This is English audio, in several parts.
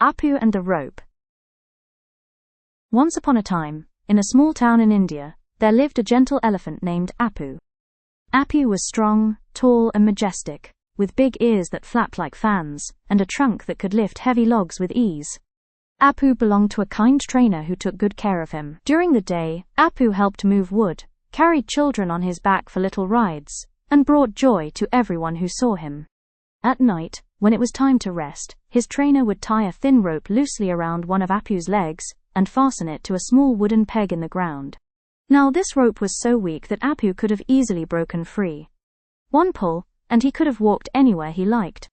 Appu and the rope. Once upon a time, in a small town in India, there lived a gentle elephant named Appu. Appu was strong, tall and majestic, with big ears that flapped like fans, and a trunk that could lift heavy logs with ease. Appu belonged to a kind trainer who took good care of him. During the day, Appu helped move wood, carried children on his back for little rides, and brought joy to everyone who saw him. At night, when it was time to rest, his trainer would tie a thin rope loosely around one of Appu's legs and fasten it to a small wooden peg in the ground. Now this rope was so weak that Appu could have easily broken free. One pull, and he could have walked anywhere he liked.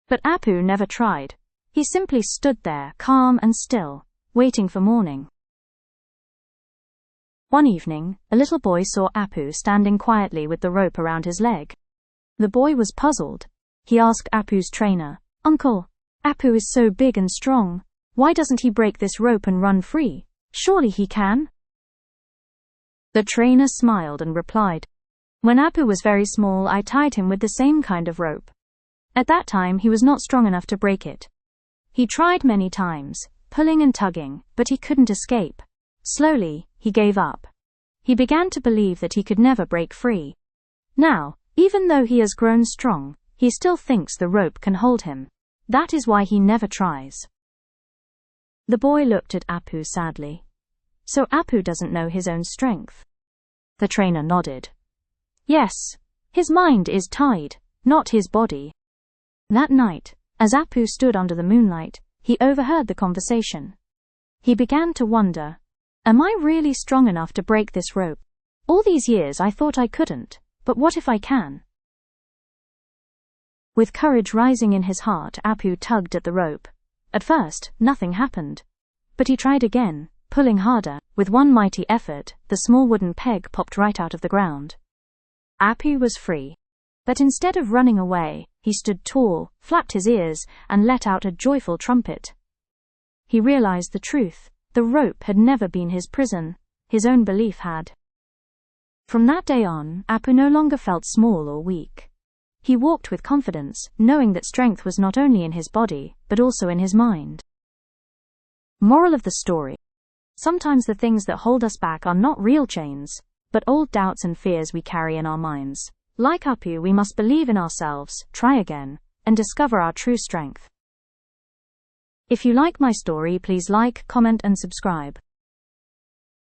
But Appu never tried. He simply stood there, calm and still, waiting for morning. One evening, a little boy saw Appu standing quietly with the rope around his leg. The boy was puzzled. He asked Appu's trainer, "Uncle, Appu is so big and strong. Why doesn't he break this rope and run free? Surely he can?" The trainer smiled and replied, "When Appu was very small, I tied him with the same kind of rope. At that time, he was not strong enough to break it. He tried many times, pulling and tugging, but he couldn't escape. Slowly, he gave up. He began to believe that he could never break free. Now, even though he has grown strong, he still thinks the rope can hold him. That is why he never tries." The boy looked at Appu sadly. "So Appu doesn't know his own strength?" The trainer nodded. "Yes, his mind is tied, not his body." That night, as Appu stood under the moonlight, he overheard the conversation. He began to wonder, "Am I really strong enough to break this rope? All these years I thought I couldn't, but what if I can?" With courage rising in his heart, Appu tugged at the rope. At first, nothing happened. But he tried again, pulling harder. With one mighty effort, the small wooden peg popped right out of the ground. Appu was free. But instead of running away, he stood tall, flapped his ears, and let out a joyful trumpet. He realized the truth. The rope had never been his prison. His own belief had. From that day on, Appu no longer felt small or weak. He walked with confidence, knowing that strength was not only in his body, but also in his mind. Moral of the story: sometimes the things that hold us back are not real chains, but old doubts and fears we carry in our minds. Like Appu, we must believe in ourselves, try again, and discover our true strength. If you like my story, please like, comment, and subscribe.